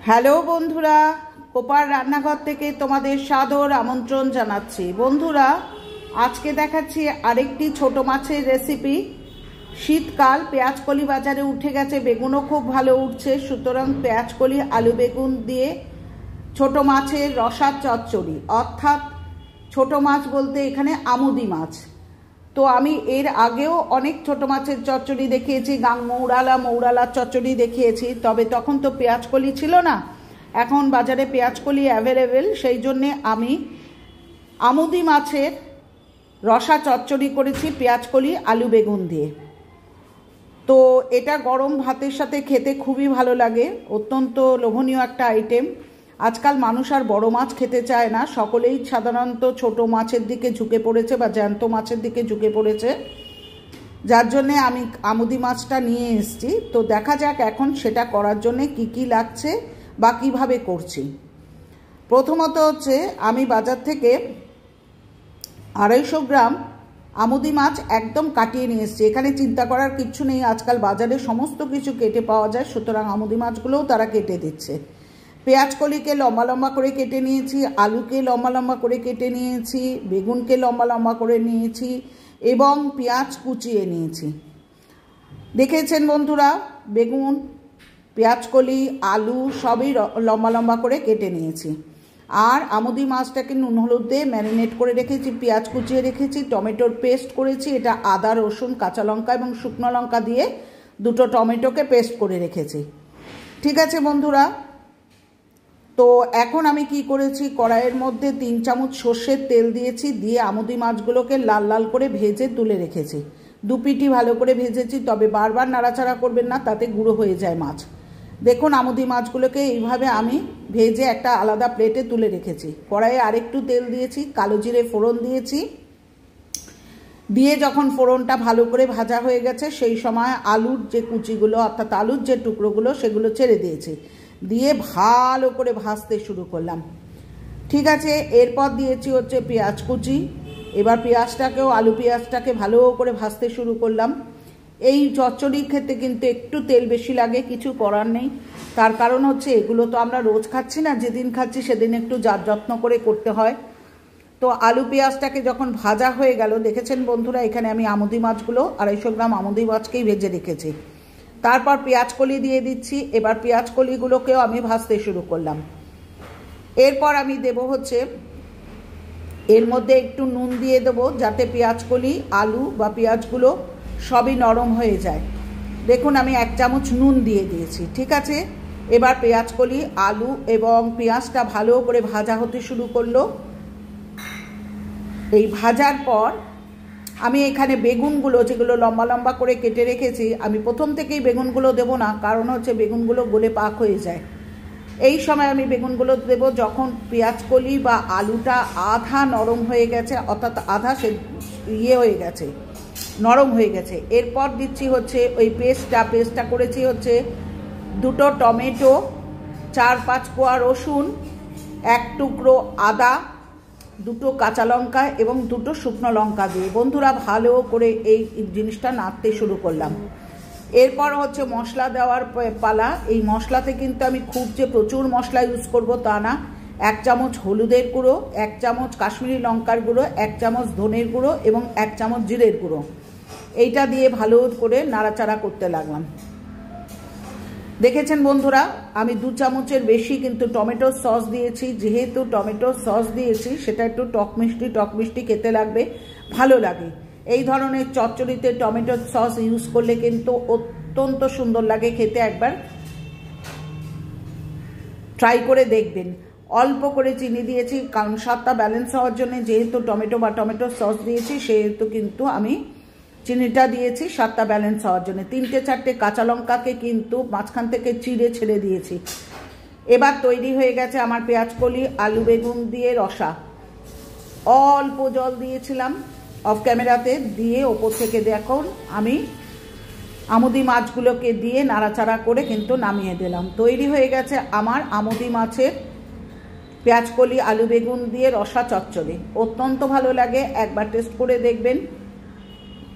Hello বন্ধুরা, কোপার রান্নাঘর থেকে তোমাদের সাদর আমন্ত্রণ জানাচ্ছি। বন্ধুরা, আজকে দেখাচ্ছি আরেকটি ছোট মাছের রেসিপি। শীতকাল, পেঁয়াজকলি বাজারে উঠে গেছে, বেগুনও খুব ভালো উঠছে, সুতরাং পেঁয়াজকলি আলু বেগুন দিয়ে ছোট মাছের রসার চচ্চড়ি, অর্থাৎ ছোট মাছ বলতে এখানে আমুদি মাছ। তো আমি এর আগেও অনেক ছোট মাছের চচ্চড়ি দেখিয়েছি, মৌরালার চচ্চড়ি দেখিয়েছি, তবে তখন তো পেঁয়াজকলি ছিল না। এখন বাজারে পেঁয়াজকলি অ্যাভেলেবেল, সেই জন্যে আমি আমুদি মাছের রসা চচ্চড়ি করেছি পেঁয়াজকলি আলু বেগুন দিয়ে। তো এটা গরম ভাতের সাথে খেতে খুবই ভালো লাগে, অত্যন্ত লোভনীয় একটা আইটেম। আজকাল মানুষ আর বড় মাছ খেতে চায় না, সকলেই সাধারণত ছোট মাছের দিকে ঝুঁকে পড়েছে বা জ্যান্ত মাছের দিকে ঝুঁকে পড়েছে, যার জন্যে আমি আমুদি মাছটা নিয়ে এসেছি। তো দেখা যাক এখন সেটা করার জন্যে কি কি লাগছে বা কীভাবে করছি। প্রথমত হচ্ছে আমি বাজার থেকে 250 গ্রাম আমুদি মাছ একদম কাটিয়ে নিয়ে এসেছি। এখানে চিন্তা করার কিচ্ছু নেই, আজকাল বাজারে সমস্ত কিছু কেটে পাওয়া যায়, সুতরাং আমুদি মাছগুলোও তারা কেটে দিচ্ছে। পেঁয়াজকলিকে লম্বা লম্বা করে কেটে নিয়েছি, আলুকে লম্বা লম্বা করে কেটে নিয়েছি, বেগুনকে লম্বা লম্বা করে নিয়েছি এবং পেঁয়াজ কুচিয়ে নিয়েছি। দেখেছেন বন্ধুরা, বেগুন, পেঁয়াজকলি, আলু সবই লম্বা লম্বা করে কেটে নিয়েছি। আর আমুদি মাছটাকে নুন হলুদ দিয়ে ম্যারিনেট করে রেখেছি, পেঁয়াজ কুচিয়ে রেখেছি, টমেটোর পেস্ট করেছি, এটা আদা রসুন কাঁচা লঙ্কা এবং শুকনো লঙ্কা দিয়ে দুটো টমেটোকে পেস্ট করে রেখেছি। ঠিক আছে বন্ধুরা, তো এখন আমি কি করেছি, কড়াইয়ের মধ্যে 3 চামচ সর্ষের তেল দিয়েছি, দিয়ে আমুদি মাছগুলোকে লাল লাল করে ভেজে তুলে রেখেছি। 2 পিঠি ভালো করে ভেজেছি, তবে বারবার নাড়াচাড়া করবেন না, তাতে গুঁড়ো হয়ে যায় মাছ। দেখুন আমুদি মাছগুলোকে এইভাবে আমি ভেজে একটা আলাদা প্লেটে তুলে রেখেছি। কড়াইয়ে আরেকটু তেল দিয়েছি, কালো জিরে ফোড়ন দিয়েছি, দিয়ে যখন ফোড়নটা ভালো করে ভাজা হয়ে গেছে সেই সময় আলুর যে কুচিগুলো অর্থাৎ আলুর যে টুকরোগুলো সেগুলো ছেড়ে দিয়েছি, দিয়ে ভালো করে ভাজতে শুরু করলাম। ঠিক আছে, এরপর দিয়েছি হচ্ছে পেঁয়াজ কুচি। এবার পেঁয়াজটাকেও আলু পেঁয়াজটাকে ভালো করে ভাজতে শুরু করলাম। এই চচ্চড়ি খেতে কিন্তু একটু তেল বেশি লাগে, কিছু করার নেই, তার কারণ হচ্ছে এগুলো তো আমরা রোজ খাচ্ছি না, যেদিন খাচ্ছি সেদিন একটু যত্ন করে করতে হয়। তো আলু পেঁয়াজটাকে যখন ভাজা হয়ে গেল, দেখেছেন বন্ধুরা, এখানে আমি আমুদি মাছগুলো 250 গ্রাম আমুদি মাছকেই ভেজে রেখেছি। তারপর পেঁয়াজকলি দিয়ে দিচ্ছি, এবার পেঁয়াজকলিগুলোকেও আমি ভাজতে শুরু করলাম। এরপর আমি দেব হচ্ছে এর মধ্যে একটু নুন দিয়ে দেবো, যাতে পেঁয়াজকলি আলু বা পেঁয়াজগুলো সবই নরম হয়ে যায়। দেখুন আমি 1 চামচ নুন দিয়ে দিয়েছি। ঠিক আছে, এবার পেঁয়াজকলি আলু এবং পেঁয়াজটা ভালো করে ভাজা হতে শুরু করলো। এই ভাজার পর আমি এখানে বেগুনগুলো যেগুলো লম্বা লম্বা করে কেটে রেখেছি, আমি প্রথম থেকেই বেগুনগুলো দেবো না, কারণ হচ্ছে বেগুনগুলো গলে পাক হয়ে যায়। এই সময় আমি বেগুনগুলো দেব যখন পেঁয়াজকলি বা আলুটা আধা নরম হয়ে গেছে, অর্থাৎ আধা সে হয়ে গেছে, নরম হয়ে গেছে। এরপর দিচ্ছি হচ্ছে ওই পেস্টটা করেছি হচ্ছে 2টো টমেটো, 4-5 কোয়া রসুন, 1 টুকরো আদা, 2টো কাঁচা লঙ্কা এবং 2টো শুকনো লঙ্কা দিয়ে বন্ধুরা ভালো করে এই জিনিসটা নাড়তে শুরু করলাম। এরপর হচ্ছে মশলা দেওয়ার পালা। এই মশলাতে কিন্তু আমি খুব যে প্রচুর মশলা ইউজ করব তা না। 1 চামচ হলুদের গুঁড়ো, 1 চামচ কাশ্মীরি লঙ্কার গুঁড়ো, 1 চামচ ধনের গুঁড়ো এবং 1 চামচ জিরের গুঁড়ো, এইটা দিয়ে ভালো করে নাড়াচাড়া করতে লাগলাম। দেখেছেন বন্ধুরা, আমি 2 চামচের বেশি কিন্তু টমেটো সস দিয়েছি। যেহেতু টমেটো সস দিয়েছি সেটা একটু টক মিষ্টি খেতে লাগবে, ভালো লাগে। এই ধরনের চচ্চড়িতে টমেটো সস ইউজ করলে কিন্তু অত্যন্ত সুন্দর লাগে খেতে, একবার ট্রাই করে দেখবেন। অল্প করে চিনি দিয়েছি, কারণ স্বাদটা ব্যালেন্স হওয়ার জন্য, যেহেতু টমেটো সস দিয়েছি সেহেতু কিন্তু আমি চিনিটা দিয়েছি স্বাদটা ব্যালেন্স হওয়ার জন্য। 3-4টে কাঁচা লঙ্কাকে কিন্তু মাঝখান থেকে চিড়ে ছেড়ে দিয়েছি। এবার তৈরি হয়ে গেছে আমার পেঁয়াজকলি আলু বেগুন দিয়ে রসা। অল্প জল দিয়েছিলাম অফ ক্যামেরাতে, দিয়ে ওপর থেকে দেখুন আমি আমুদি মাছগুলোকে দিয়ে নাড়াচাড়া করে কিন্তু নামিয়ে দিলাম। তৈরি হয়ে গেছে আমার আমুদি মাছের পেঁয়াজকলি আলু বেগুন দিয়ে রসা চচ্চড়ি। অত্যন্ত ভালো লাগে, একবার টেস্ট করে দেখবেন,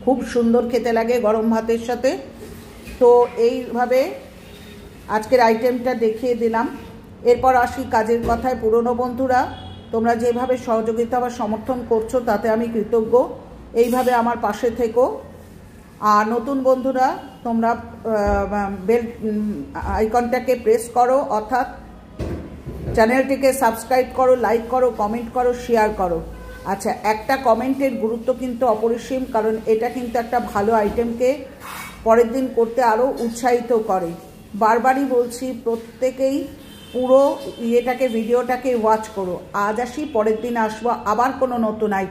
খুব সুন্দর খেতে লাগে গরম ভাতের সাথে। তো এইভাবে আজকের আইটেমটা দেখিয়ে দিলাম। এরপর আসি কাজের কথায়। পুরনো বন্ধুরা, তোমরা যেভাবে সহযোগিতা বা সমর্থন করছো তাতে আমি কৃতজ্ঞ। এইভাবে আমার পাশে থেকো। আর নতুন বন্ধুরা, তোমরা বেল আইকনটাকে প্রেস করো, অর্থাৎ চ্যানেলটিকে সাবস্ক্রাইব করো, লাইক করো, কমেন্ট করো, শেয়ার করো। আচ্ছা, একটা কমেন্টের গুরুত্ব কিন্তু অপরিসীম, কারণ এটা কিন্তু একটা ভালো আইটেমকে পরের দিন করতে আরও উৎসাহিত করে। বারবারই বলছি, প্রত্যেকেই পুরো ভিডিওটাকে ওয়াচ করো। আজ আসি, পরের দিন আসবো আবার কোনো নতুন আইটেম।